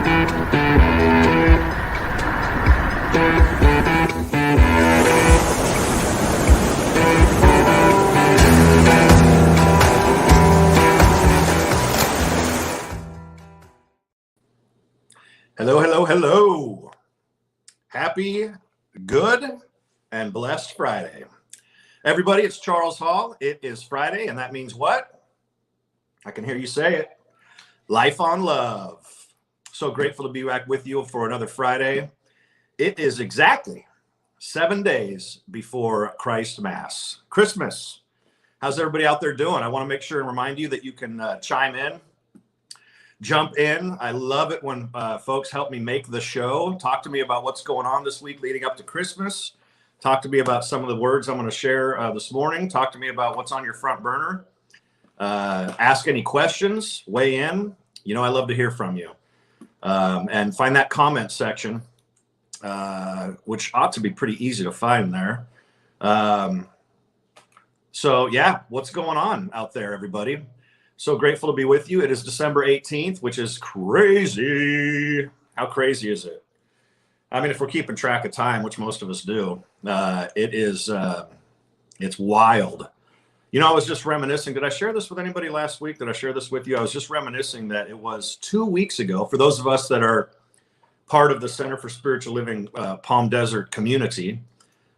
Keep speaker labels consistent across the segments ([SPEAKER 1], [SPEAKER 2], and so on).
[SPEAKER 1] Hello, hello, hello. Happy, good, and blessed Friday. Everybody, it's Charles Hall. It is Friday, and that means what? I can hear you say it. Life on Love. So grateful to be back with you for another Friday. It is exactly 7 days before Christ Mass, Christmas. How's everybody out there doing? I want to make sure and remind you that you can chime in. Jump in. I love it when folks help me make the show. Talk to me about what's going on this week leading up to Christmas. Talk to me about some of the words I'm going to share this morning. Talk to me about what's on your front burner. Ask any questions. Weigh in. You know, I love to hear from you. And find that comment section, which ought to be pretty easy to find there. So, yeah, what's going on out there, everybody? So grateful to be with you. It is December 18th, which is crazy. How crazy is it? I mean, if we're keeping track of time, which most of us do, it's wild. You know, I was just reminiscing. Did I share this with anybody last week? Did I share this with you? I was just reminiscing that it was 2 weeks ago, for those of us that are part of the Center for Spiritual Living Palm Desert community.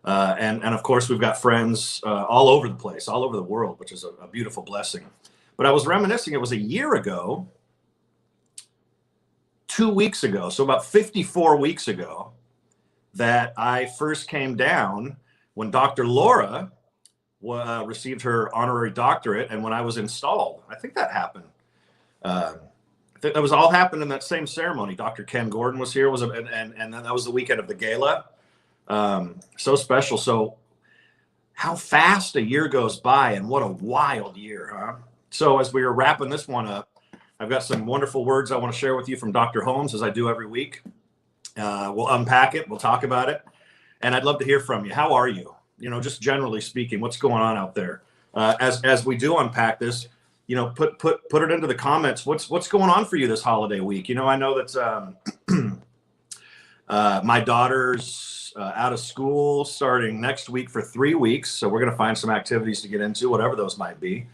[SPEAKER 1] And of course, we've got friends all over the place, all over the world, which is a beautiful blessing. But I was reminiscing, it was a year ago, 2 weeks ago, so about 54 weeks ago, that I first came down when Dr. Laura received her honorary doctorate and when I was installed. I think that happened. I think that was all happened in that same ceremony. Dr. Ken Gordon was here, and then that was the weekend of the gala. So special. So how fast a year goes by, and what a wild year, huh? So as we are wrapping this one up, I've got some wonderful words I want to share with you from Dr. Holmes, as I do every week. We'll unpack it. We'll talk about it. And I'd love to hear from you. How are you? You know, just generally speaking, what's going on out there? As we do unpack this, you know, put it into the comments. What's going on for you this holiday week? You know, I know that my daughter's out of school starting next week for 3 weeks. So we're going to find some activities to get into, whatever those might be.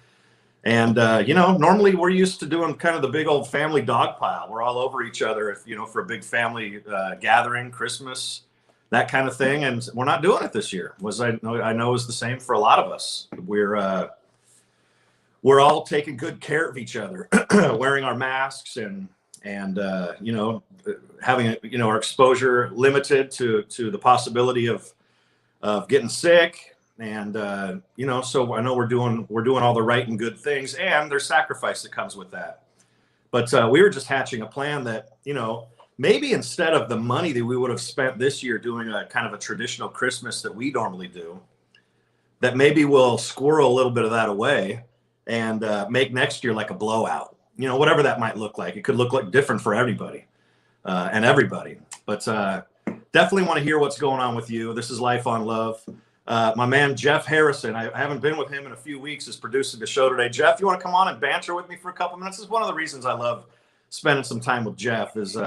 [SPEAKER 1] And, you know, normally we're used to doing kind of the big old family dog pile. We're all over each other, if, you know, for a big family gathering, Christmas, that kind of thing. And we're not doing it this year. I know is the same for a lot of us. We're all taking good care of each other, wearing our masks and you know, having, you know, our exposure limited to the possibility of getting sick. And, you know, so I know we're doing all the right and good things, and there's sacrifice that comes with that. But we were just hatching a plan that, you know, maybe instead of the money that we would have spent this year doing a kind of a traditional Christmas that we normally do, that maybe we'll squirrel a little bit of that away and make next year like a blowout, you know, whatever that might look like. It could look like different for everybody and everybody. But definitely want to hear what's going on with you. This is Life on Love. My man, Jeff Harrison, I haven't been with him in a few weeks, is producing the show today. Jeff, you want to come on and banter with me for a couple minutes? This is one of the reasons I love spending some time with Jeff, is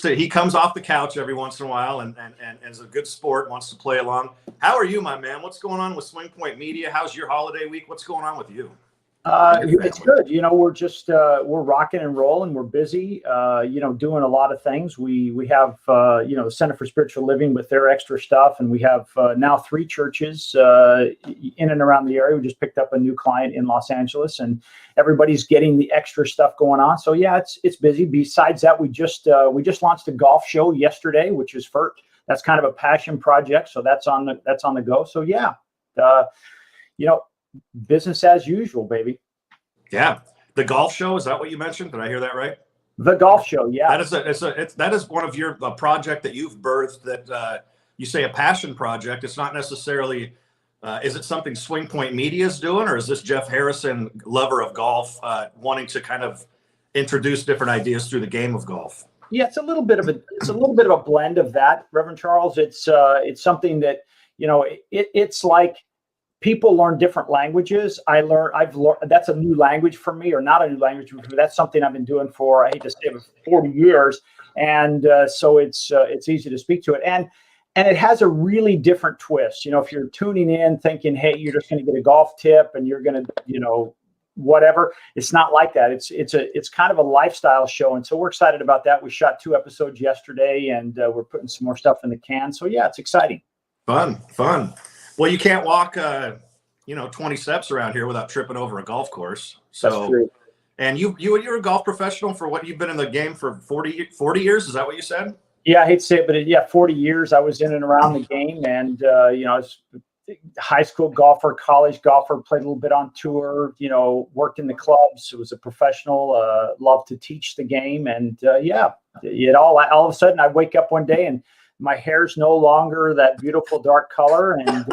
[SPEAKER 1] he comes off the couch every once in a while and is a good sport, wants to play along. How are you, my man? What's going on with Swing Point Media? How's your holiday week? What's going on with you?
[SPEAKER 2] It's good. You know, we're just, we're rocking and rolling. We're busy, you know, doing a lot of things. We have, you know, the Center for Spiritual Living with their extra stuff. And we have now 3 churches in and around the area. We just picked up a new client in Los Angeles, and everybody's getting the extra stuff going on. So yeah, it's busy. Besides that, we just launched a golf show yesterday, which is that's kind of a passion project. So that's on the go. So yeah, you know, business as usual, baby.
[SPEAKER 1] Yeah. The golf show, is that what you mentioned? Did I hear that right?
[SPEAKER 2] The golf show, yeah.
[SPEAKER 1] That is one of your project that you've birthed, that you say a passion project. It's not necessarily, is it something Swing Point Media is doing, or is this Jeff Harrison, lover of golf, wanting to kind of introduce different ideas through the game of golf?
[SPEAKER 2] Yeah, it's a little bit of a blend of that, Reverend Charles. It's something that, you know, it's like people learn different languages. I've learned that's a new language for me, or not a new language for me. That's something I've been doing for, I hate to say it, 40 years. And so it's easy to speak to it. And it has a really different twist. You know, if you're tuning in thinking, hey, you're just going to get a golf tip and you're going to, you know, whatever, it's not like that. It's kind of a lifestyle show. And so we're excited about that. We shot 2 episodes yesterday, and we're putting some more stuff in the can. So yeah, it's exciting.
[SPEAKER 1] Fun. Well, you can't walk, 20 steps around here without tripping over a golf course. So,
[SPEAKER 2] that's true.
[SPEAKER 1] And you're a golf professional for what, you've been in the game for 40 years. Is that what you said?
[SPEAKER 2] Yeah, I hate to say it, but 40 years I was in and around the game. And, I was a high school golfer, college golfer, played a little bit on tour, worked in the clubs. Was a professional, loved to teach the game. And all of a sudden I wake up one day and my hair's no longer that beautiful dark color. And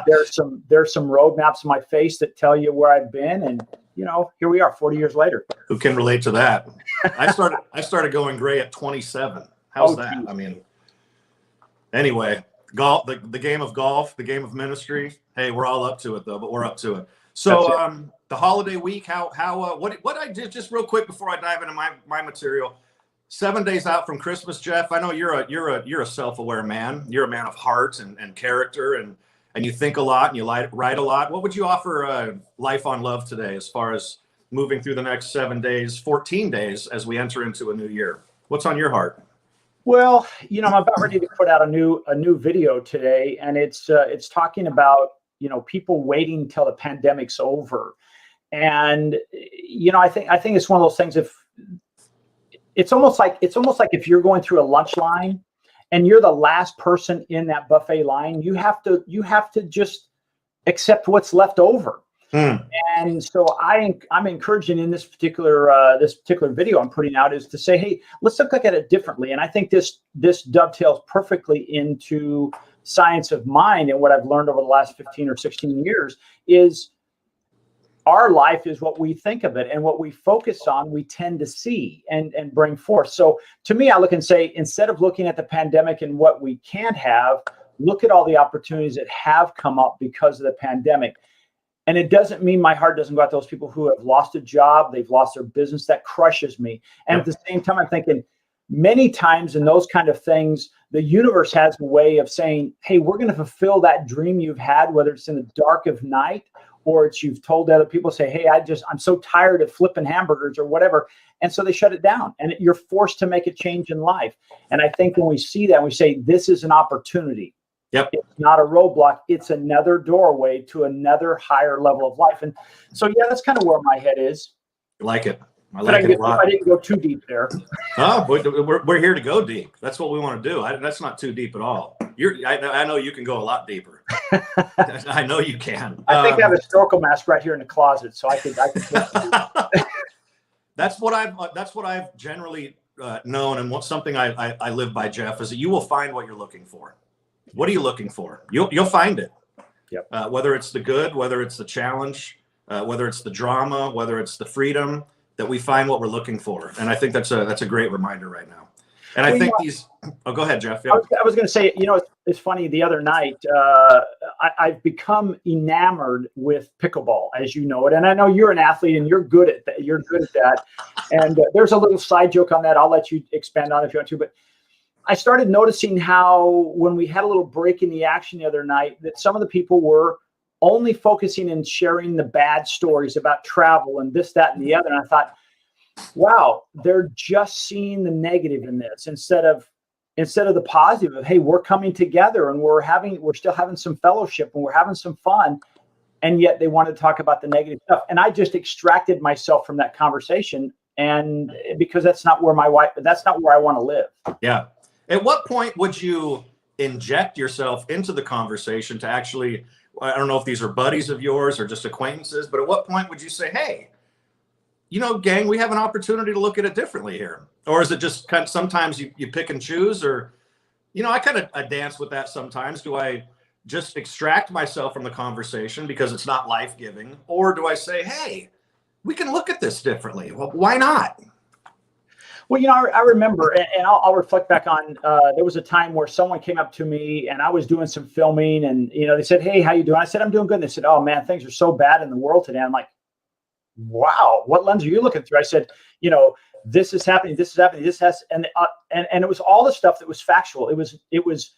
[SPEAKER 2] there's some roadmaps in my face that tell you where I've been. And, here we are 40 years later.
[SPEAKER 1] Who can relate to that? I started going gray at 27. How's that? Geez. I mean, anyway, golf, the game of golf, the game of ministry. Hey, we're all up to it though, but we're up to it. So the holiday week, what I did, just real quick before I dive into my material, 7 days out from Christmas, Jeff, I know you're a self-aware man. You're a man of heart and character, and you think a lot and you write a lot. What would you offer Life on Love today as far as moving through the next 7 days, 14 days as we enter into a new year? What's on your heart?
[SPEAKER 2] Well, I'm about ready to put out a new video today, and it's talking about, people waiting till the pandemic's over. And, I think it's one of those things. If it's almost like if you're going through a lunch line and you're the last person in that buffet line, you have to just accept what's left over. And so I'm encouraging in this particular video I'm putting out is to say, hey, let's look at it differently. And I think this dovetails perfectly into science of mind. And what I've learned over the last 15 or 16 years is our life is what we think of it, and what we focus on, we tend to see and bring forth. So to me, I look and say, instead of looking at the pandemic and what we can't have, look at all the opportunities that have come up because of the pandemic. And it doesn't mean my heart doesn't go out to those people who have lost a job, they've lost their business. That crushes me. And at the same time, I'm thinking many times in those kind of things, the universe has a way of saying, hey, we're going to fulfill that dream you've had, whether it's in the dark of night or it's you've told other people, say, hey, I'm so tired of flipping hamburgers or whatever. And so they shut it down, and you're forced to make a change in life. And I think when we see that, we say, this is an opportunity.
[SPEAKER 1] Yep.
[SPEAKER 2] It's not a roadblock. It's another doorway to another higher level of life. And so, yeah, that's kind of where my head is.
[SPEAKER 1] I like it. I like it a lot.
[SPEAKER 2] I didn't go too deep there.
[SPEAKER 1] Oh, we're here to go deep. That's what we want to do. That's not too deep at all. I know you can go a lot deeper. I know you can.
[SPEAKER 2] I think I have a snorkel mask right here in the closet, so I could.
[SPEAKER 1] That's what I've generally known, and something I live by, Jeff, is that you will find what you're looking for. What are you looking for? You'll find it.
[SPEAKER 2] Yep.
[SPEAKER 1] Whether it's the good, whether it's the challenge, whether it's the drama, whether it's the freedom, that we find what we're looking for. And I think that's a great reminder right now. And I think go ahead, Jeff. Yeah.
[SPEAKER 2] I was going to say, it's funny. The other night, I've become enamored with pickleball, as you know it. And I know you're an athlete and you're good at that. You're good at that. And there's a little side joke on that. I'll let you expand on it if you want to. But I started noticing how when we had a little break in the action the other night, that some of the people were only focusing and sharing the bad stories about travel and this, that, and the other. And I thought, wow, they're just seeing the negative in this instead of the positive of, hey, we're coming together and we're still having some fellowship and we're having some fun. And yet they wanted to talk about the negative stuff. And I just extracted myself from that conversation. And because that's not where I want to live. Yeah.
[SPEAKER 1] At what point would you inject yourself into the conversation to actually, I don't know if these are buddies of yours or just acquaintances, but at what point would you say, hey, gang, we have an opportunity to look at it differently here? Or is it just kind of sometimes you pick and choose? Or, I dance with that sometimes. Do I just extract myself from the conversation because it's not life-giving? Or do I say, hey, we can look at this differently? Well, why not?
[SPEAKER 2] Well, I remember, and I'll reflect back on, there was a time where someone came up to me and I was doing some filming and, they said, "Hey, how you doing?" I said, "I'm doing good." And they said, "Oh man, things are so bad in the world today." I'm like, wow, what lens are you looking through? I said, this is happening, this is happening, this has, and it was all the stuff that was factual. It was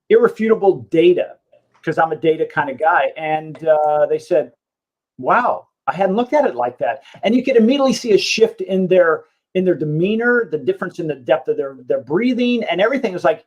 [SPEAKER 2] irrefutable data, because I'm a data kind of guy. And they said, wow, I hadn't looked at it like that. And you could immediately see a shift in their demeanor, the difference in the depth of their breathing, and everything was like,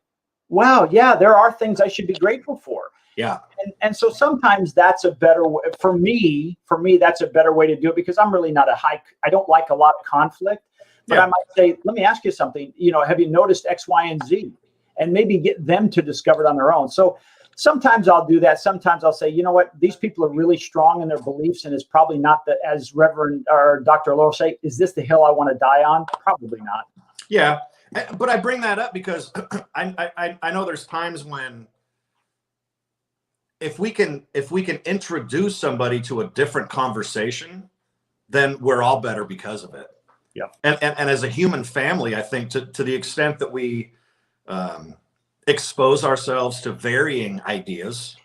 [SPEAKER 2] wow, yeah, there are things I should be grateful for.
[SPEAKER 1] Yeah.
[SPEAKER 2] And so sometimes that's a better way for me, that's a better way to do it, because I'm really not I don't like a lot of conflict, but I might say, let me ask you something, have you noticed X, Y, and Z? And maybe get them to discover it on their own. So sometimes I'll do that. Sometimes I'll say, you know what, these people are really strong in their beliefs, and it's probably not as Reverend or Dr. Laurel say, is this the hill I want to die on? Probably not.
[SPEAKER 1] Yeah. But I bring that up because I know there's times when if we can introduce somebody to a different conversation, then we're all better because of it.
[SPEAKER 2] Yeah.
[SPEAKER 1] And as a human family, I think to the extent that we expose ourselves to varying ideas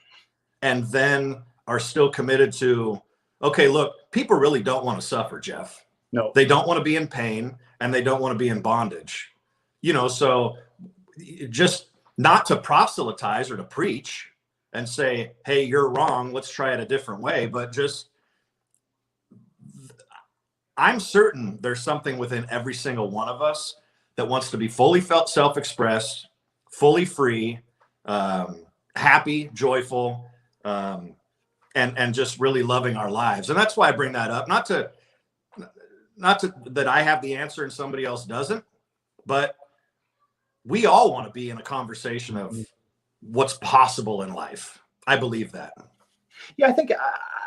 [SPEAKER 1] and then are still committed to, okay, look, people really don't want to suffer, Jeff.
[SPEAKER 2] No.
[SPEAKER 1] They don't want to be in pain and they don't want to be in bondage. So just not to proselytize or to preach and say, hey, you're wrong, let's try it a different way. But just, I'm certain there's something within every single one of us that wants to be fully felt, self-expressed, fully free, happy, joyful, and just really loving our lives. And that's why I bring that up. Not to that I have the answer and somebody else doesn't, but we all want to be in a conversation of what's possible in life. I believe that.
[SPEAKER 2] Yeah,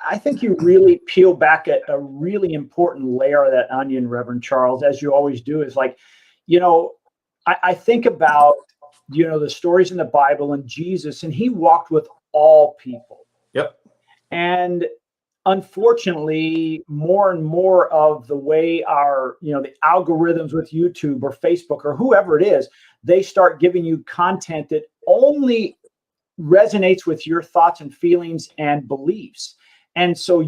[SPEAKER 2] I think you really peel back at a really important layer of that onion, Reverend Charles, as you always do, is like, I think about, the stories in the Bible and Jesus, and he walked with all people.
[SPEAKER 1] Yep.
[SPEAKER 2] And unfortunately, more and more of the way our, the algorithms with YouTube or Facebook or whoever it is, they start giving you content that only resonates with your thoughts and feelings and beliefs. And so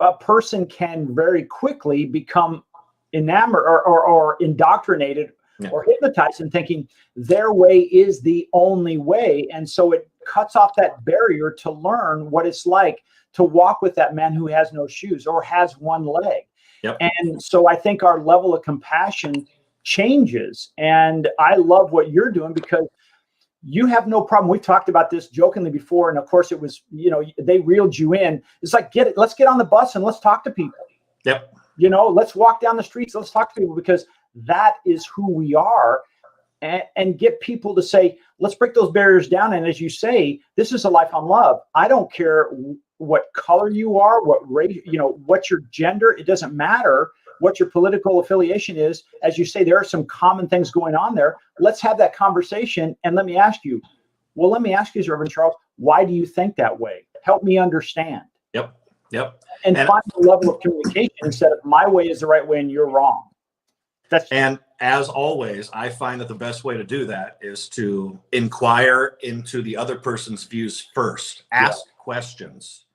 [SPEAKER 2] a person can very quickly become enamored or indoctrinated or hypnotized in thinking their way is the only way. And so it cuts off that barrier to learn what it's like to walk with that man who has no shoes or has one leg.
[SPEAKER 1] Yep.
[SPEAKER 2] And so I think our level of compassion changes. And I love what you're doing because you have no problem. We talked about this jokingly before. And of course it was, they reeled you in. It's like, let's get on the bus and let's talk to people.
[SPEAKER 1] Yep.
[SPEAKER 2] Let's walk down the streets. Let's talk to people because that is who we are. And get people to say, let's break those barriers down. And as you say, this is a life on love. I don't care what color you are, what race, what's your gender. It doesn't matter what your political affiliation is. As you say, there are some common things going on there. Let's have that conversation. And let me ask you, Reverend Charles, why do you think that way? Help me understand.
[SPEAKER 1] Yep.
[SPEAKER 2] And find the level of communication instead of my way is the right way and you're wrong.
[SPEAKER 1] And as always, I find that the best way to do that is to inquire into the other person's views first, ask questions.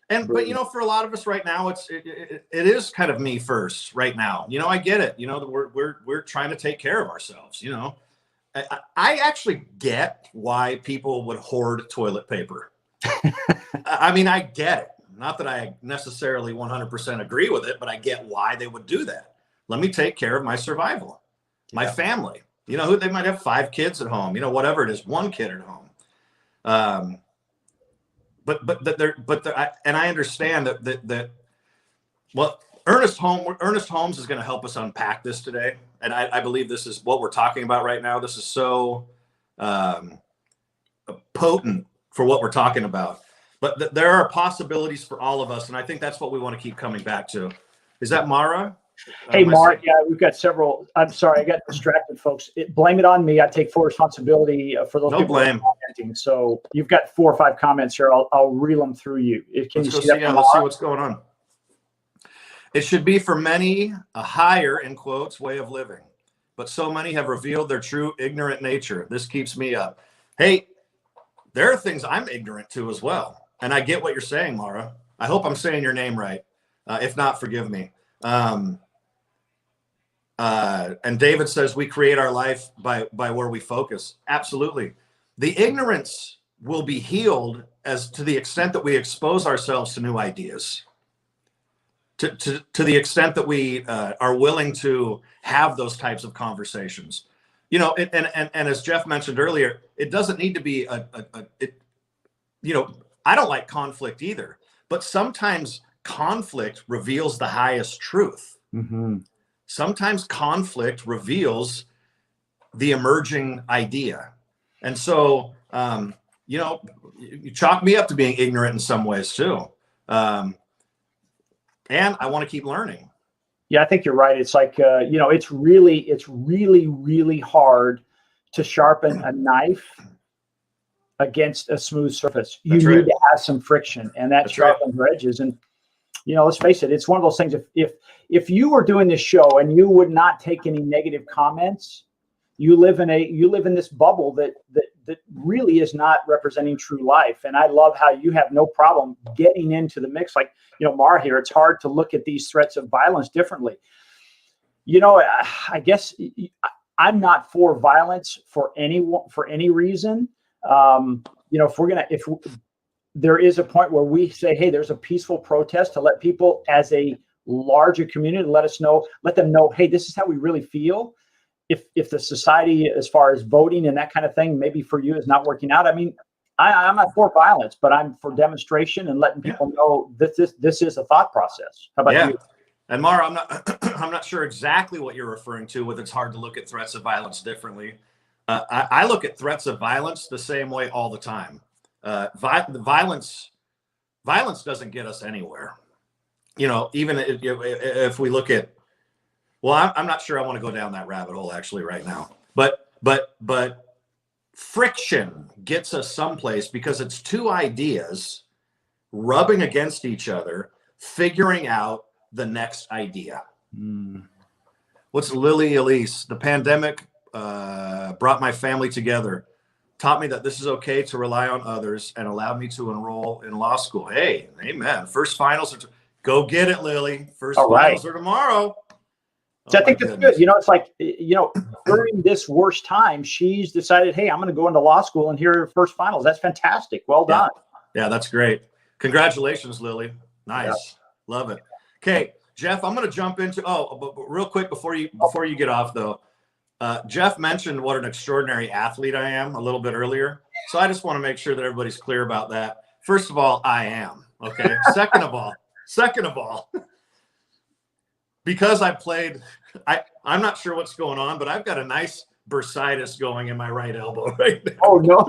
[SPEAKER 1] But for a lot of us right now, it is kind of me first right now. I get it. We're trying to take care of ourselves. I actually get why people would hoard toilet paper. I mean, I get it. Not that I necessarily 100% agree with it, but I get why they would do that. Let me take care of my survival, my family. They might have 5 kids at home. Whatever it is, 1 kid at home. And I understand that. Well, Ernest Holmes is going to help us unpack this today, and I believe this is what we're talking about right now. This is so potent for what we're talking about. But there are possibilities for all of us, and I think that's what we want to keep coming back to. Is that Mara?
[SPEAKER 2] Hey, Mark. Yeah, we've got several. I'm sorry, I got distracted, folks. Blame it on me. I take full responsibility for those people commenting. So you've got 4 or 5 comments here. I'll reel them through you. Can you see that?
[SPEAKER 1] Let's see what's going on. It should be for many a higher, in quotes, way of living. But so many have revealed their true ignorant nature. This keeps me up. Hey, there are things I'm ignorant to as well. And I get what you're saying, Mara. I hope I'm saying your name right. If not, forgive me. And David says we create our life by where we focus. Absolutely. The ignorance will be healed as to the extent that we expose ourselves to new ideas. To the extent that we are willing to have those types of conversations, you know, and as Jeff mentioned earlier, it doesn't need to be you know, I don't like conflict either, but sometimes conflict reveals the highest truth.
[SPEAKER 2] Mm-hmm.
[SPEAKER 1] Sometimes conflict reveals the emerging idea. And so, you know, you chalk me up to being ignorant in some ways too. And I want to keep learning.
[SPEAKER 2] Yeah, I think you're right. It's like, you know, it's really hard to sharpen a knife against a smooth surface. You
[SPEAKER 1] That's
[SPEAKER 2] need
[SPEAKER 1] right.
[SPEAKER 2] to have some friction, and that
[SPEAKER 1] That's
[SPEAKER 2] sharpens your edges. And, you know, let's face it, it's one of those things. If you were doing this show and you would not take any negative comments, you live in this bubble that really is not representing true life. And I love how you have no problem getting into the mix. Like, you know, Mara here, it's hard to look at these threats of violence differently. You know, I guess I'm not for violence for any reason. You know, if there is a point where we say, hey, there's a peaceful protest to let people as a larger community, let them know, hey, this is how we really feel. If the society, as far as voting and that kind of thing, maybe for you is not working out. I mean, I'm not for violence, but I'm for demonstration and letting people know this is a thought process. How about you?
[SPEAKER 1] And Mara, I'm not sure exactly what you're referring to with it's hard to look at threats of violence differently. I look at threats of violence the same way all the time. Violence doesn't get us anywhere. You know, even if we look at, well, I'm not sure I want to go down that rabbit hole actually right now, but friction gets us someplace because it's two ideas rubbing against each other, figuring out the next idea. What's Lily Elise? The pandemic brought my family together, taught me that this is okay to rely on others, and allowed me to enroll in law school. Hey, amen. First finals are go get it, Lily. First finals are tomorrow.
[SPEAKER 2] So I think that's good. You know, it's like, you know, during this worst time, she's decided, hey, I'm going to go into law school and hear her first finals. That's fantastic. Well done.
[SPEAKER 1] Yeah, that's great. Congratulations, Lily. Nice. Yeah. Love it. Okay, Jeff, I'm going to jump into, but real quick before you get off though, Jeff mentioned what an extraordinary athlete I am a little bit earlier. So I just want to make sure that everybody's clear about that. First of all, I am. Okay. Second of all, because I played, I'm not sure what's going on, but I've got a nice bursitis going in my right elbow right now.
[SPEAKER 2] Oh, no.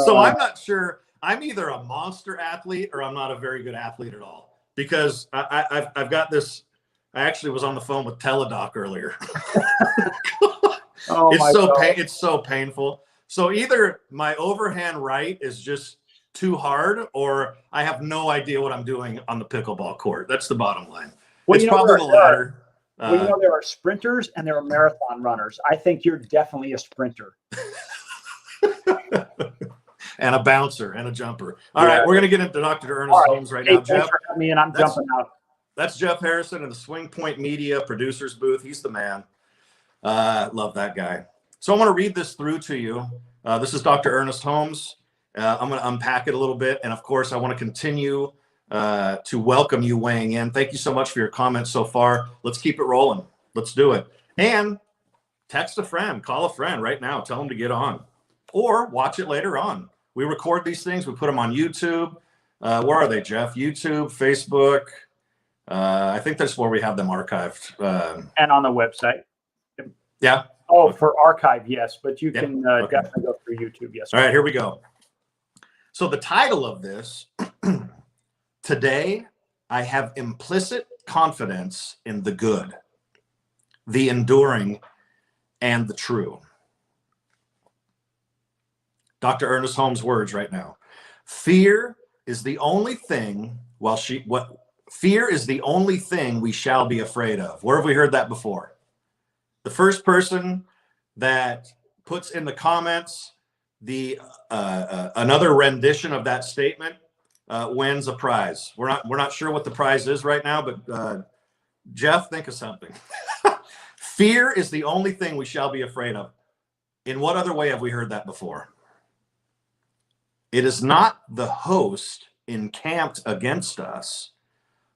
[SPEAKER 1] So I'm not sure. I'm either a monster athlete or I'm not a very good athlete at all, because I've got this. I actually was on the phone with Teledoc earlier. It's so painful. So either my overhand right is just too hard, or I have no idea what I'm doing on the pickleball court. That's the bottom line. Well, it's probably the latter.
[SPEAKER 2] Well, you know, there are sprinters and there are marathon runners. I think you're definitely a sprinter.
[SPEAKER 1] And a bouncer and a jumper. All right, we're going to get into Dr. Ernest Holmes right now. Jeff,
[SPEAKER 2] me and I'm jumping out.
[SPEAKER 1] That's Jeff Harrison in the Swing Point Media producers booth. He's the man. Love that guy. So I want to read this through to you. This is Dr. Ernest Holmes. I'm going to unpack it a little bit. And of course, I want to continue to welcome you weighing in. Thank you so much for your comments so far. Let's keep it rolling. Let's do it. And text a friend, call a friend right now. Tell them to get on, or watch it later on. We record these things. We put them on YouTube. Where are they, Jeff? YouTube, Facebook. I think that's where we have them archived.
[SPEAKER 2] And on the website.
[SPEAKER 1] Yeah.
[SPEAKER 2] Oh, for archive, yes. But you can definitely go through YouTube, yes.
[SPEAKER 1] All right, here we go. So the title of this, Today, I have implicit confidence in the good, the enduring, and the true. Dr. Ernest Holmes' words right now. Fear is the only thing fear is the only thing we shall be afraid of. Where have we heard that before? The first person that puts in the comments another rendition of that statement wins a prize. We're not sure what the prize is right now, but Jeff, think of something. Fear is the only thing we shall be afraid of. In what other way have we heard that before? It is not the host encamped against us,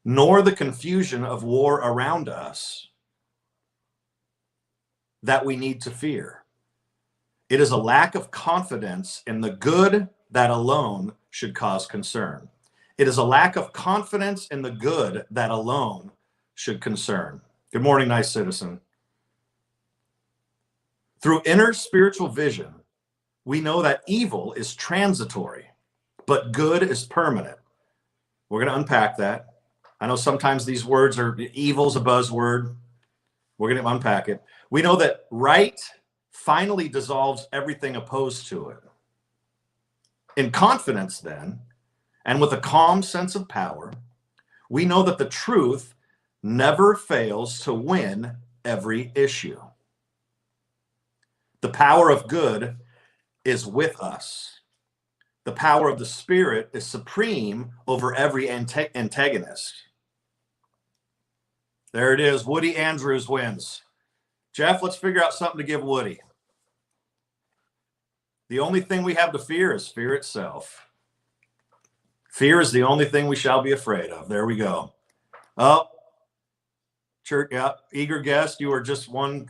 [SPEAKER 1] nor the confusion of war around us that we need to fear. It is a lack of confidence in the good that alone should cause concern. It is a lack of confidence in the good that alone should concern. Good morning, nice citizen. Through inner spiritual vision, we know that evil is transitory, but good is permanent. We're going to unpack that. I know sometimes these words are, evil's a buzzword. We're going to unpack it. We know that right finally dissolves everything opposed to it. In confidence, then, and with a calm sense of power, we know that the truth never fails to win every issue. The power of good is with us. The power of the Spirit is supreme over every antagonist. There it is. Woody Andrews wins. Jeff, let's figure out something to give Woody. The only thing we have to fear is fear itself. Fear is the only thing we shall be afraid of. There we go. Oh, church, yeah, eager guest, you are just one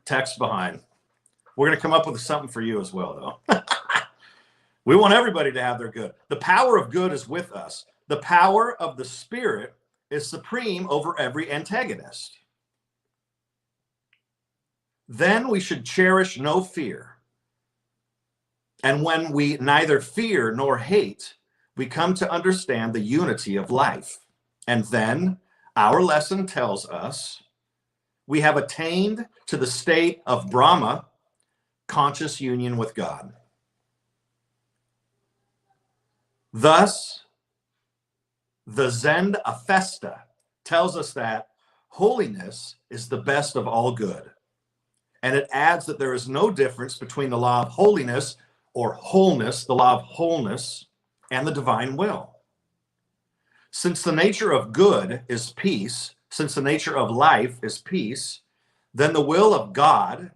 [SPEAKER 1] text behind. We're going to come up with something for you as well, though. We want everybody to have their good. The power of good is with us. The power of the Spirit is supreme over every antagonist. Then we should cherish no fear. And when we neither fear nor hate, we come to understand the unity of life. And then our lesson tells us we have attained to the state of Brahma, conscious union with God. Thus, the Zen Avesta tells us that holiness is the best of all good. And it adds that there is no difference between the law of holiness or wholeness, the law of wholeness, and the divine will. Since the nature of good is peace, since the nature of life is peace, then the will of God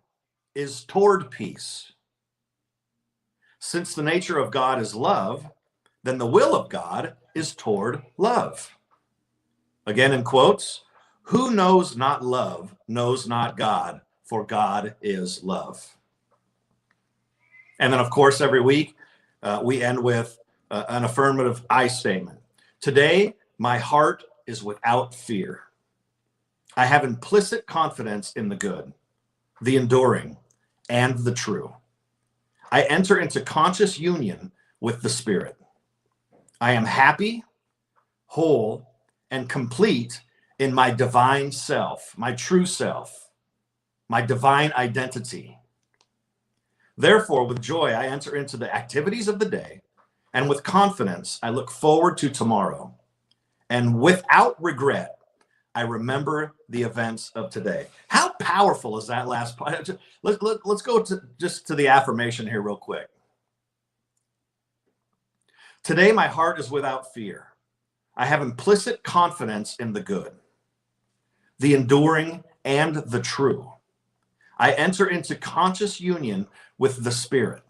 [SPEAKER 1] is toward peace. Since the nature of God is love, then the will of God is toward love. Again, in quotes, who knows not love knows not God, for God is love. And then, of course, every week we end with an affirmative I statement. Today, my heart is without fear. I have implicit confidence in the good, the enduring, and the true. I enter into conscious union with the Spirit. I am happy, whole, and complete in my divine self, my true self, my divine identity. Therefore, with joy, I enter into the activities of the day, and with confidence, I look forward to tomorrow. And without regret, I remember the events of today. How powerful is that last part? Let's go just to the affirmation here real quick. Today, my heart is without fear. I have implicit confidence in the good, the enduring, and the true. I enter into conscious union with the Spirit.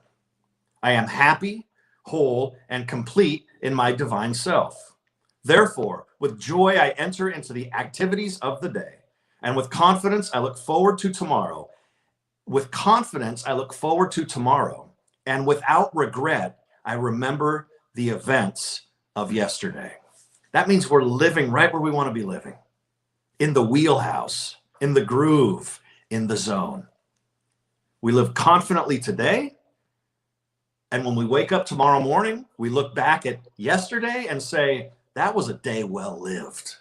[SPEAKER 1] I am happy, whole, and complete in my divine self. Therefore, with joy, I enter into the activities of the day. And with confidence, I look forward to tomorrow. With confidence, I look forward to tomorrow. And without regret, I remember the events of yesterday. That means we're living right where we want to be living. In the wheelhouse, in the groove, in the zone. We live confidently today. And when we wake up tomorrow morning, we look back at yesterday and say, that was a day well lived.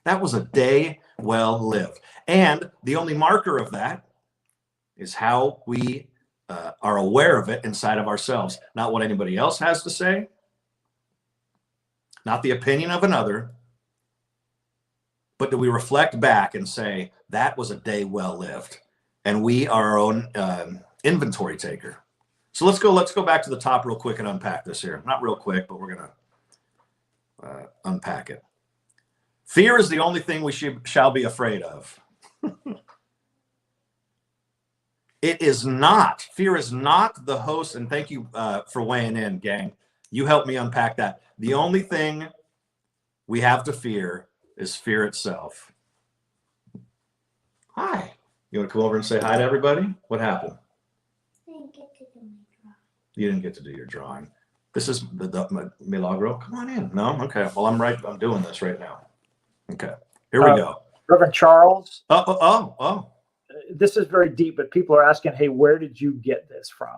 [SPEAKER 1] That was a day well lived. And the only marker of that is how we are aware of it inside of ourselves. Not what anybody else has to say, not the opinion of another, but do we reflect back and say, that was a day well lived? And we are our own inventory taker. So let's go back to the top real quick and unpack this here. Not real quick, but we're going to unpack it. Fear is the only thing we shall be afraid of. It is not. Fear is not the host. And thank you for weighing in, gang. You helped me unpack that. The only thing we have to fear is fear itself. Hi. You want to come over and say hi to everybody? What happened?
[SPEAKER 3] I didn't get to do my drawing.
[SPEAKER 1] You didn't get to do your drawing. This is the Milagro. Come on in. No? Okay. Well, I'm doing this right now. Okay. Here we go.
[SPEAKER 2] Reverend Charles.
[SPEAKER 1] Oh.
[SPEAKER 2] This is very deep, but people are asking, hey, where did you get this from?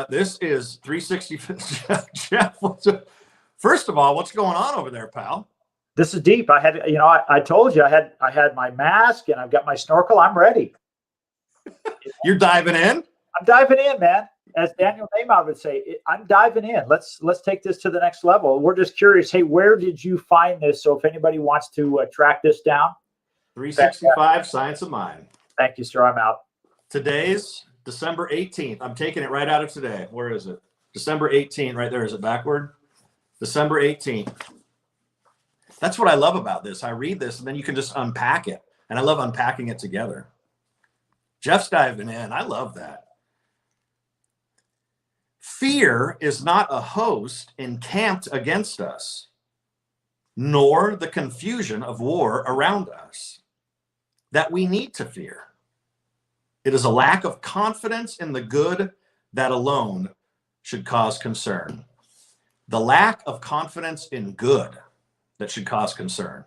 [SPEAKER 1] This is 360. Jeff, first of all, what's going on over there, pal?
[SPEAKER 2] This is deep. I told you I had my mask and I've got my snorkel. I'm ready.
[SPEAKER 1] You're diving in?
[SPEAKER 2] I'm diving in, man. As Daniel Neymar would say, I'm diving in. Let's take this to the next level. We're just curious. Hey, where did you find this? So if anybody wants to track this down.
[SPEAKER 1] 365 Science of Mind.
[SPEAKER 2] Thank you, sir. I'm out.
[SPEAKER 1] Today's December 18th. I'm taking it right out of today. Where is it? December 18th, right there. Is it backward? December 18th. That's what I love about this. I read this and then you can just unpack it. And I love unpacking it together. Jeff's diving in. I love that. Fear is not a host encamped against us, nor the confusion of war around us that we need to fear. It is a lack of confidence in the good that alone should cause concern. The lack of confidence in good that should cause concern.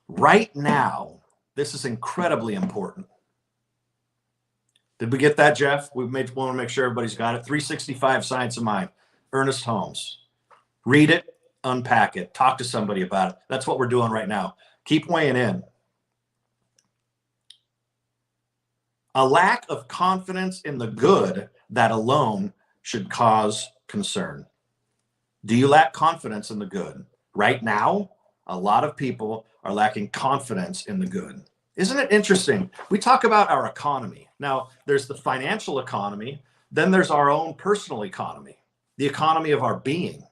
[SPEAKER 1] Right now, this is incredibly important. Did we get that, Jeff? We want to make sure everybody's got it. 365 Science of Mind, Ernest Holmes. Read it, unpack it, talk to somebody about it. That's what we're doing right now. Keep weighing in. A lack of confidence in the good that alone should cause concern. Do you lack confidence in the good? Right now, a lot of people are lacking confidence in the good. Isn't it interesting? We talk about our economy. Now, there's the financial economy. Then there's our own personal economy, the economy of our being.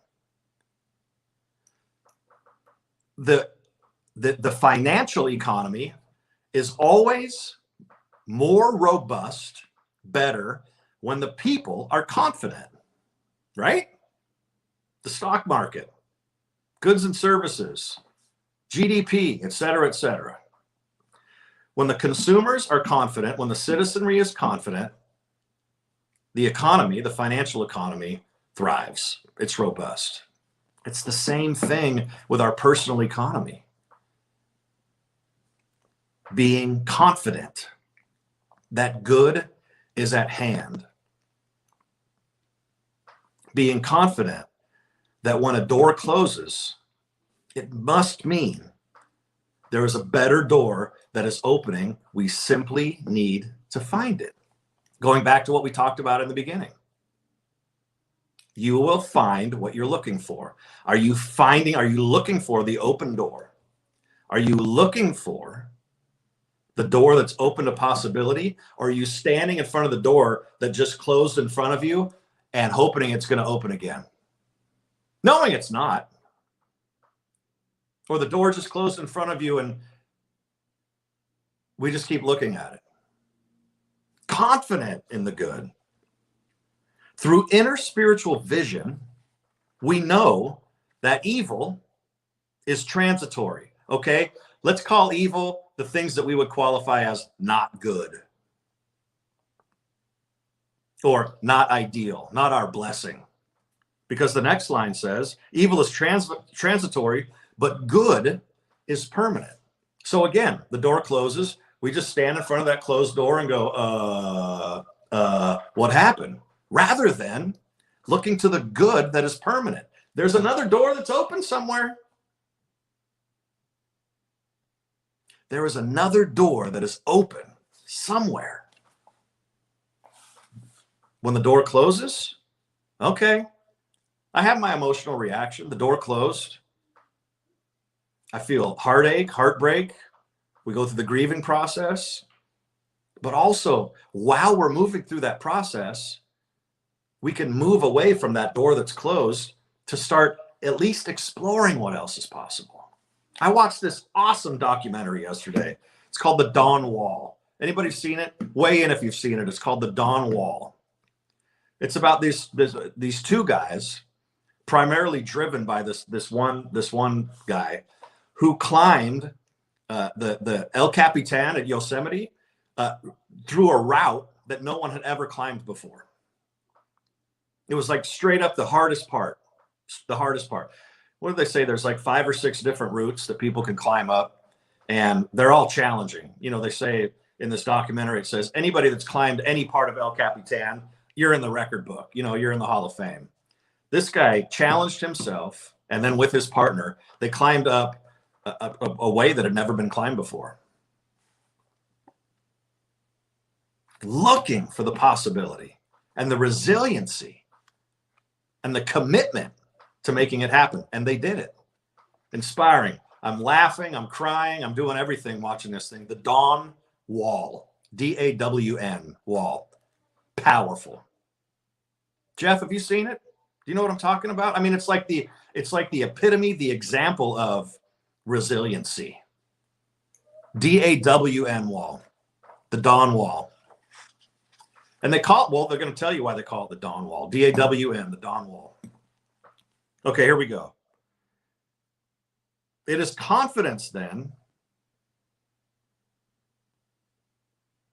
[SPEAKER 1] The financial economy is always more robust, better, when the people are confident, right? The stock market, goods and services, GDP, et cetera, et cetera. When the consumers are confident, when the citizenry is confident, the economy, the financial economy, thrives. It's robust. It's the same thing with our personal economy. Being confident that good is at hand. Being confident that when a door closes, it must mean there is a better door that is opening. We simply need to find it. Going back to what we talked about in the beginning. You will find what you're looking for. Are you looking for the open door? Are you looking for the door that's open to possibility? Or are you standing in front of the door that just closed in front of you and hoping it's going to open again? Knowing it's not. Or the door just closed in front of you and we just keep looking at it. Confident in the good. Through inner spiritual vision, we know that evil is transitory, okay? Let's call evil the things that we would qualify as not good or not ideal, not our blessing. Because the next line says, evil is transitory, but good is permanent. So again, the door closes. We just stand in front of that closed door and go, what happened? Rather than looking to the good that is permanent. There's another door that's open somewhere. There is another door that is open somewhere. When the door closes, Okay. I have my emotional reaction. The door closed. I feel heartache, heartbreak. We go through the grieving process. But also, while we're moving through that process, we can move away from that door that's closed to start at least exploring what else is possible. I watched this awesome documentary yesterday. It's called The Dawn Wall. Anybody seen it? Weigh in if you've seen it. It's called The Dawn Wall. It's about these two guys, primarily driven by this one guy who climbed the El Capitan at Yosemite through a route that no one had ever climbed before. It was like straight up the hardest part. What do they say? There's like 5 or 6 different routes that people can climb up, and they're all challenging. You know, they say in this documentary, it says anybody that's climbed any part of El Capitan, you're in the record book. You know, you're in the Hall of Fame. This guy challenged himself, and then with his partner, they climbed up a way that had never been climbed before, looking for the possibility and the resiliency and the commitment to making it happen. And they did it. Inspiring. I'm laughing, I'm crying, I'm doing everything watching this thing. The Dawn Wall, DAWN Wall. Powerful. Jeff, have you seen it? Do you know what I'm talking about? I mean, it's like the epitome, the example of resiliency. DAWN Wall, the Dawn Wall. And they call it, well, they're going to tell you why they call it the Dawn Wall. DAWN, the Dawn Wall. Okay, here we go. It is confidence then,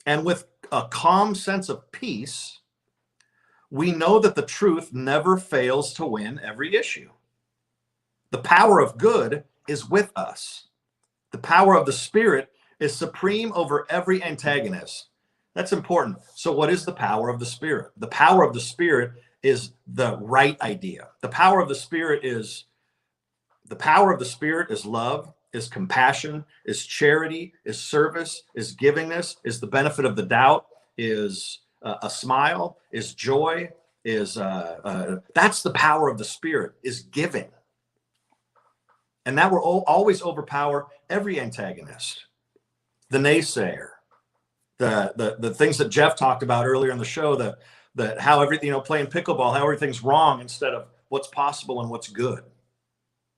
[SPEAKER 1] and with a calm sense of peace, we know that the truth never fails to win every issue. The power of good is with us. The power of the Spirit is supreme over every antagonist. That's important. So what is the power of the Spirit? The power of the Spirit is the right idea. The power of the Spirit is love, is compassion, is charity, is service, is givingness, is the benefit of the doubt, is a smile, is joy, is that's the power of the Spirit, is giving. And that will always overpower every antagonist, the naysayer, the things that Jeff talked about earlier in the show, that how everything, playing pickleball, how everything's wrong instead of what's possible and what's good.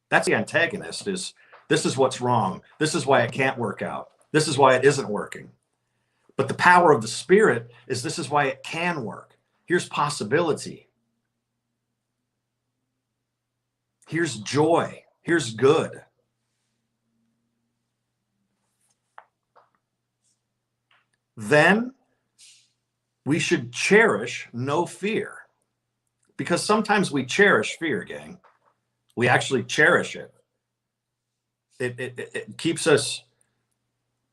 [SPEAKER 1] That's the antagonist. Is this is what's wrong. This is why it can't work out. This is why it isn't working. But the power of the Spirit is this is why it can work. Here's possibility. Here's joy. Here's good. Then we should cherish no fear. Because sometimes we cherish fear, gang. We actually cherish it. It keeps us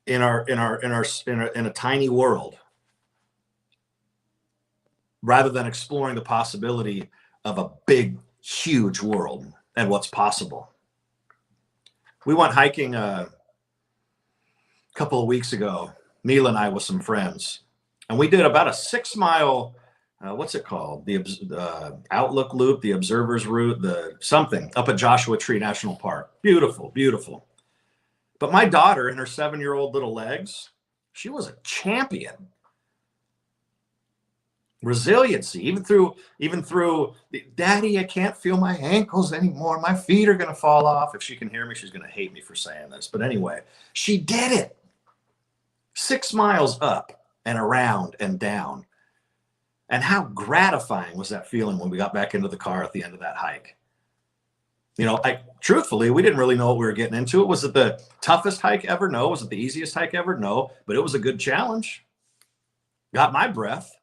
[SPEAKER 1] in a tiny world, rather than exploring the possibility of a big, huge world and what's possible. We went hiking a couple of weeks ago, Neil and I with some friends, and we did about a 6-mile, what's it called? The Outlook Loop, the Observer's Route, the something up at Joshua Tree National Park. Beautiful, beautiful. But my daughter, in her 7-year-old little legs, she was a champion. Resiliency, even through, Daddy, I can't feel my ankles anymore. My feet are going to fall off. If she can hear me, she's going to hate me for saying this. But anyway, she did it. 6 miles up and around and down. And how gratifying was that feeling when we got back into the car at the end of that hike? Truthfully, we didn't really know what we were getting into. Was it the toughest hike ever? No. Was it the easiest hike ever? No. But it was a good challenge. Got my breath.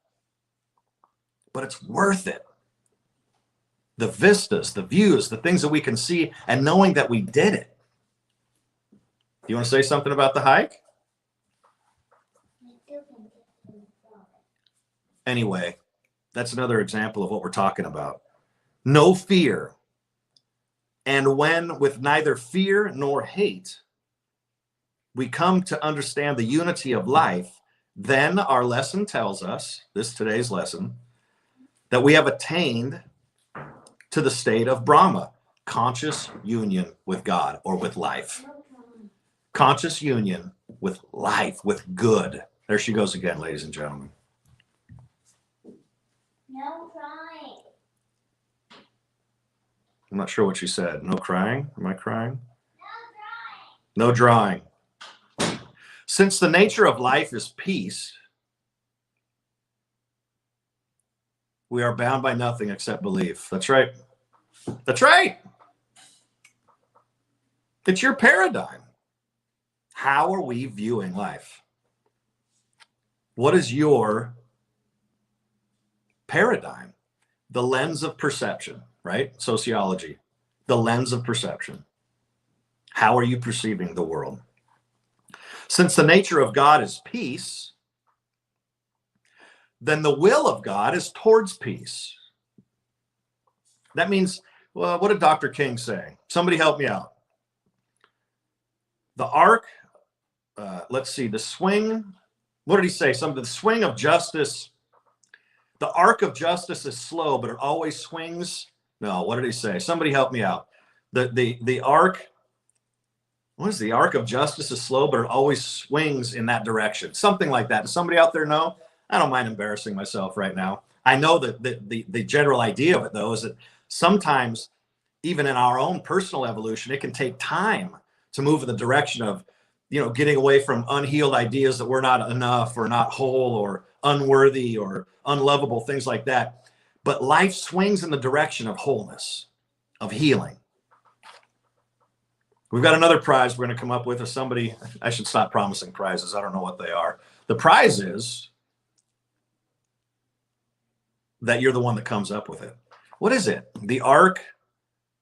[SPEAKER 1] But it's worth it. The vistas, the views, the things that we can see, and knowing that we did it. You want to say something about the hike? Anyway, that's another example of what we're talking about. No fear. And when with neither fear nor hate, we come to understand the unity of life, then our lesson tells us, today's lesson, that we have attained to the state of Brahma, conscious union with God or with life. Conscious union with life, with good. There she goes again, ladies and gentlemen.
[SPEAKER 3] No crying.
[SPEAKER 1] I'm not sure what she said. No crying? Am I crying?
[SPEAKER 3] No drawing.
[SPEAKER 1] No drawing. Since the nature of life is peace, we are bound by nothing except belief. That's right. That's right. It's your paradigm. How are we viewing life? What is your paradigm? The lens of perception, right? Sociology. The lens of perception. How are you perceiving the world? Since the nature of God is peace, then the will of God is towards peace. That means, well, what did Dr. King say? Somebody help me out. The arc, let's see, the swing, what did he say? The swing of justice, the arc of justice is slow, but it always swings. No, what did he say? Somebody help me out. The arc, what is the arc of justice is slow, but it always swings in that direction. Something like that. Does somebody out there know? I don't mind embarrassing myself right now. I know that the general idea of it, though, is that sometimes, even in our own personal evolution, it can take time to move in the direction of, getting away from unhealed ideas that we're not enough or not whole or unworthy or unlovable, things like that. But life swings in the direction of wholeness, of healing. We've got another prize we're going to come up with. If somebody, I should stop promising prizes. I don't know what they are. The prize is that you're the one that comes up with it. What is it? The arc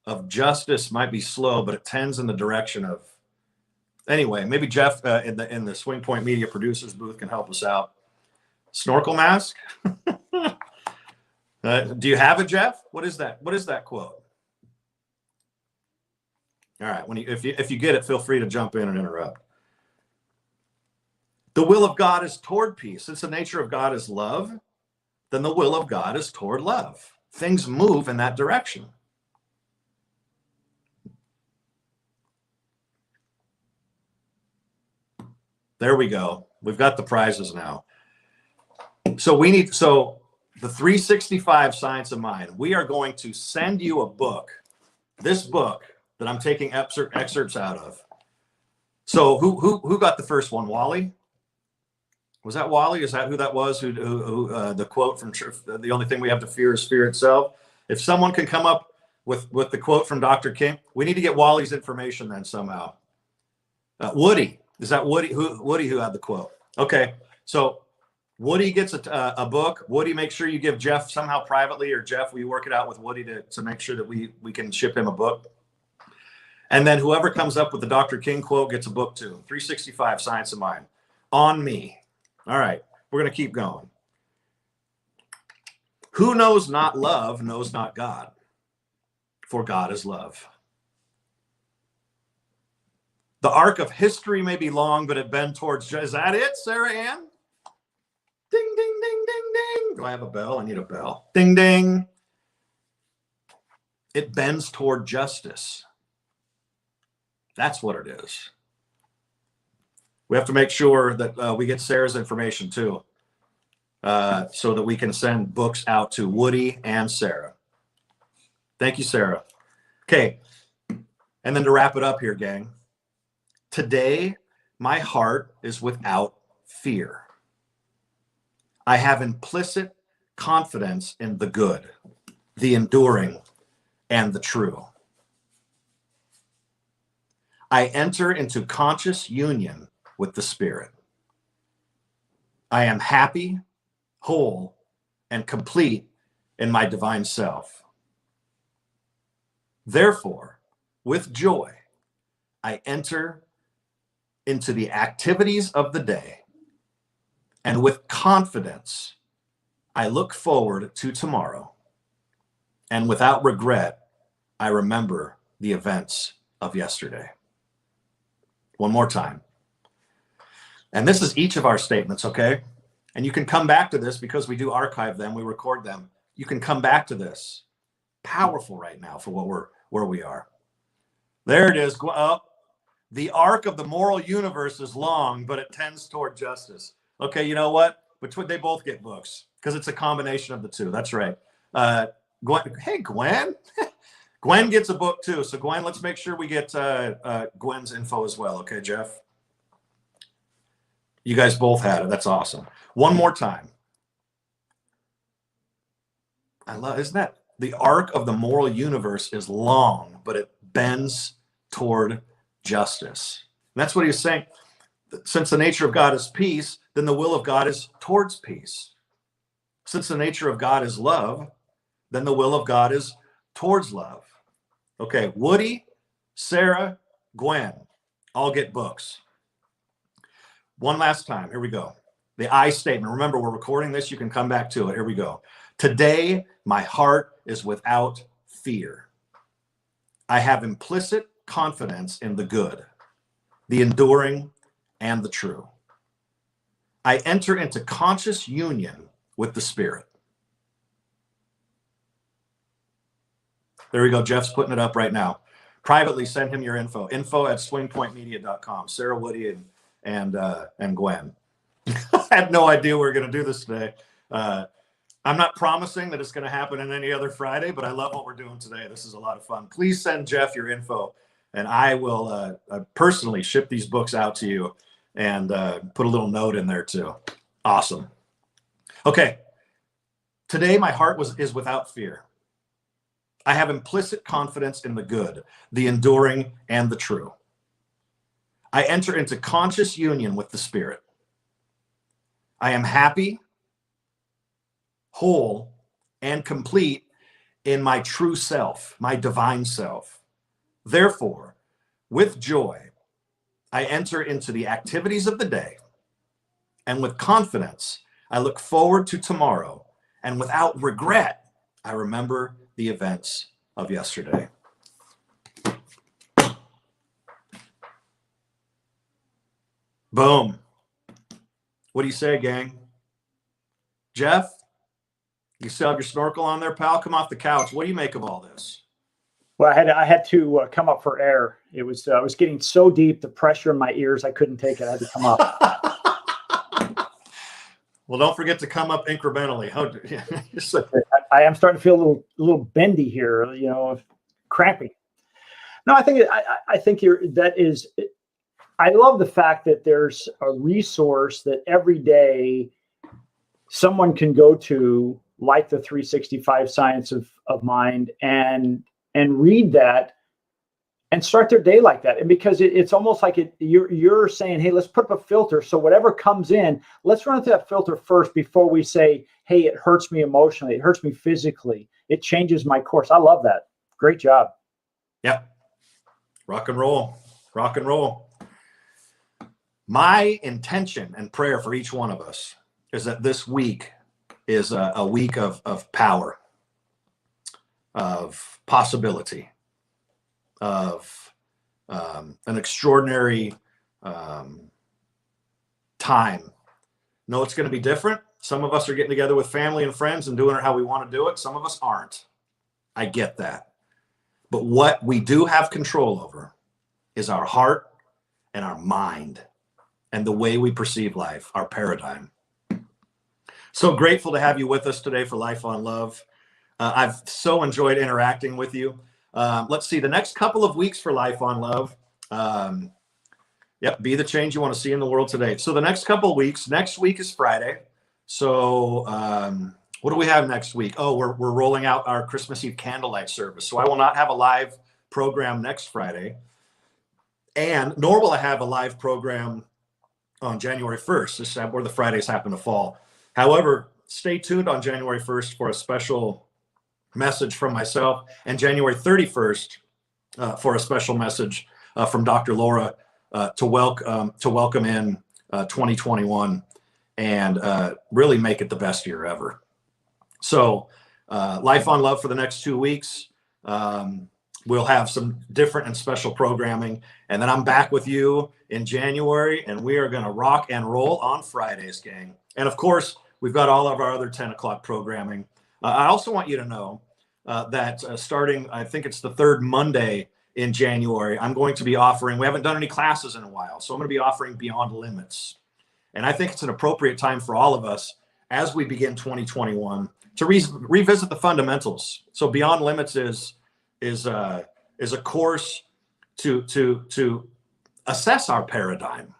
[SPEAKER 1] of justice might be slow, but it tends in the direction of. Anyway, maybe Jeff in the Swing Point Media producers booth can help us out. Snorkel mask. Do you have it, Jeff? What is that? What is that quote? All right. If you get it, feel free to jump in and interrupt. The will of God is toward peace. Since the nature of God is love, then the will of God is toward love. Things move in that direction. There we go. We've got the prizes now. So the 365 Science of Mind, we are going to send you a book, this book that I'm taking excerpts out of. So who got the first one? Wally? Was that Wally? Is that who that was? Who the quote from the only thing we have to fear is fear itself. If someone can come up with the quote from Dr. King, we need to get Wally's information then somehow. Woody. Is that Woody? Woody who had the quote? Okay, so Woody gets a book. Woody, make sure you give Jeff somehow privately, or Jeff, will you work it out with Woody to make sure that we can ship him a book? And then whoever comes up with the Dr. King quote gets a book too. 365 Science of Mind. On me. All right, we're going to keep going. Who knows not love knows not God, for God is love. The arc of history may be long, but it bends towards. Is that it, Sarah Ann? Ding, ding, ding, ding, ding. Do I have a bell? I need a bell. Ding, ding. It bends toward justice. That's what it is. We have to make sure that we get Sarah's information too, so that we can send books out to Woody and Sarah. Thank you, Sarah. Okay. And then to wrap it up here, gang. Today, my heart is without fear. I have implicit confidence in the good, the enduring, and the true. I enter into conscious union with the Spirit. I am happy, whole, and complete in my divine self. Therefore, with joy, I enter into the activities of the day, and with confidence, I look forward to tomorrow. And without regret, I remember the events of yesterday. One more time. And this is each of our statements, okay? And you can come back to this because we do archive them, we record them. You can come back to this Powerful right now for where we are. There it is. Oh, the arc of the moral universe is long, but it tends toward justice. Okay, you know what? They both get books because it's a combination of the two. That's right. Gwen, hey, Gwen. Gwen gets a book too. So Gwen, let's make sure we get Gwen's info as well. Okay, Jeff. You guys both had it. That's awesome. One more time. Isn't that the arc of the moral universe is long, but it bends toward justice. And that's what he's saying. Since the nature of God is peace, then the will of God is towards peace. Since the nature of God is love, then the will of God is towards love. Okay, Woody, Sarah, Gwen, all get books. One last time. Here we go. The I statement. Remember, we're recording this. You can come back to it. Here we go. Today, my heart is without fear. I have implicit confidence in the good, the enduring, and the true. I enter into conscious union with the Spirit. There we go. Jeff's putting it up right now. Privately, send him your info. info@swingpointmedia.com. Sarah, Woody, and Gwen. I had no idea we were going to do this today. I'm not promising that it's going to happen in any other Friday, but I love what we're doing today. This is a lot of fun. Please send Jeff your info, and I will personally ship these books out to you and put a little note in there too. Awesome. Okay. Today, my heart is without fear. I have implicit confidence in the good, the enduring, and the true. I enter into conscious union with the Spirit. I am happy, whole, and complete in my true self, my divine self. Therefore, with joy, I enter into the activities of the day, and with confidence, I look forward to tomorrow, and without regret, I remember the events of yesterday. Boom. What do you say, gang? Jeff, you still have your snorkel on there, pal? Come off the couch. What do you make of all this?
[SPEAKER 2] Well, I had to come up for air. It was I was getting so deep, the pressure in my ears, I couldn't take it. I had to come up.
[SPEAKER 1] Well, don't forget to come up incrementally.
[SPEAKER 2] I am starting to feel a little bendy here, cramping. No, I think I love the fact that there's a resource that every day someone can go to, like the 365 Science of Mind, and read that and start their day like that. And because it's almost like you're saying, hey, let's put up a filter. So whatever comes in, let's run through that filter first before we say, hey, it hurts me emotionally. It hurts me physically. It changes my course. I love that. Great job.
[SPEAKER 1] Yep. Rock and roll. Rock and roll. My intention and prayer for each one of us is that this week is a week of power, of possibility, of an extraordinary time. No, it's going to be different. Some of us are getting together with family and friends and doing it how we want to do it. Some of us aren't. I get that. But what we do have control over is our heart and our mind and the way we perceive life, our paradigm. So grateful to have you with us today for Life on Love. I've so enjoyed interacting with you. Let's see, the next couple of weeks for Life on Love. Be the change you want to see in the world today. So the next couple of weeks, next week is Friday. So what do we have next week? Oh, we're rolling out our Christmas Eve candlelight service. So I will not have a live program next Friday. And nor will I have a live program on January 1st. This is where the Fridays happen to fall. However, stay tuned on January 1st for a special message from myself, and January 31st for a special message from Dr. Laura to welcome in 2021 and really make it the best year ever. So Life on Love for the next 2 weeks. We'll have some different and special programming, and then I'm back with you in January, and we are going to rock and roll on Fridays, gang. And of course, we've got all of our other 10 o'clock programming. I also want you to know that starting, I think it's the third Monday in January, I'm going to be offering, we haven't done any classes in a while, so I'm going to be offering Beyond Limits. And I think it's an appropriate time for all of us as we begin 2021 to revisit the fundamentals. So Beyond Limits is a course to assess our paradigm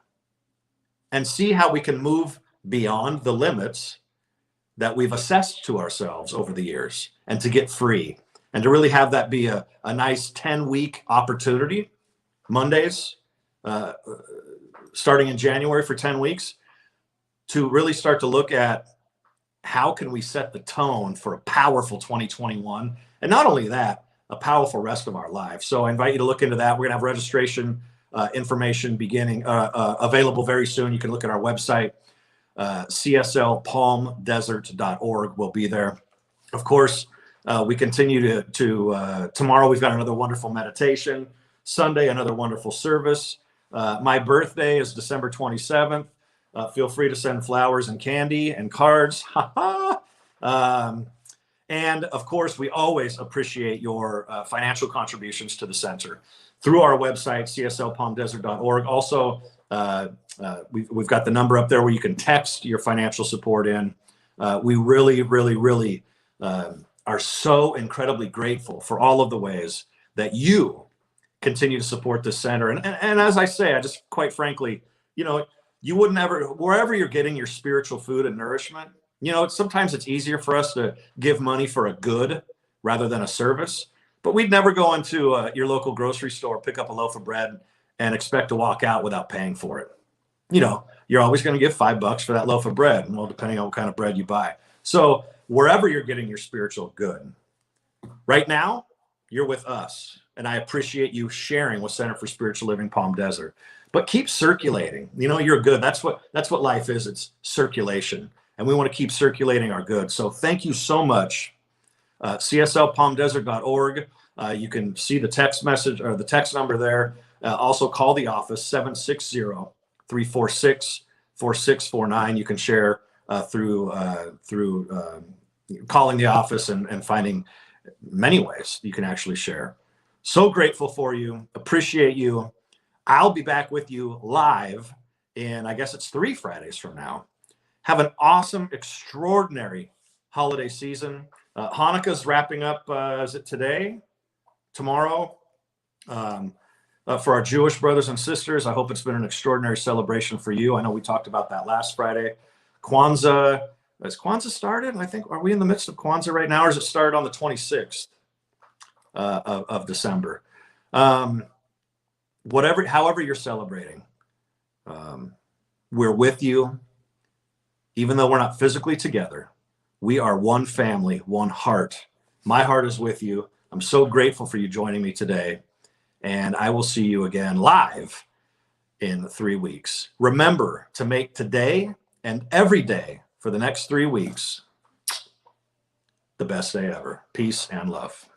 [SPEAKER 1] and see how we can move beyond the limits that we've assessed to ourselves over the years, and to get free, and to really have that be a nice 10-week opportunity, Mondays, starting in January for 10 weeks, to really start to look at how can we set the tone for a powerful 2021. And not only that, a powerful rest of our lives. So I invite you to look into that. We're gonna have registration information beginning, available very soon. You can look at our website, cslpalmdesert.org will be there. Of course, we continue to tomorrow we've got another wonderful meditation. Sunday, another wonderful service. My birthday is December 27th. Feel free to send flowers and candy and cards. And of course, we always appreciate your financial contributions to the center through our website, cslpalmdesert.org. Also, we've got the number up there where you can text your financial support in. We really, really, really are so incredibly grateful for all of the ways that you continue to support this center. And as I say, I just, quite frankly, you wouldn't ever, wherever you're getting your spiritual food and nourishment, sometimes it's easier for us to give money for a good rather than a service. But we'd never go into your local grocery store, pick up a loaf of bread, and expect to walk out without paying for it. You're always going to give $5 for that loaf of bread, well, depending on what kind of bread you buy. So wherever you're getting your spiritual good, right now, you're with us. And I appreciate you sharing with Center for Spiritual Living Palm Desert. But keep circulating. You're good. That's what life is. It's circulation. And we want to keep circulating our good. So thank you so much. cslpalmdesert.org. You can see the text message or the text number there. Also call the office, 760-346-4649. You can share through calling the office and finding many ways you can actually share. So grateful for you. Appreciate you. I'll be back with you live in, I guess it's 3 Fridays from now. Have an awesome, extraordinary holiday season. Hanukkah's wrapping up, is it today? Tomorrow? For our Jewish brothers and sisters, I hope it's been an extraordinary celebration for you. I know we talked about that last Friday. Kwanzaa, has Kwanzaa started? I think, are we in the midst of Kwanzaa right now, or does it start on the 26th of December? However you're celebrating, we're with you. Even though we're not physically together, we are one family, one heart. My heart is with you. I'm so grateful for you joining me today. And I will see you again live in 3 weeks. Remember to make today and every day for the next 3 weeks the best day ever. Peace and love.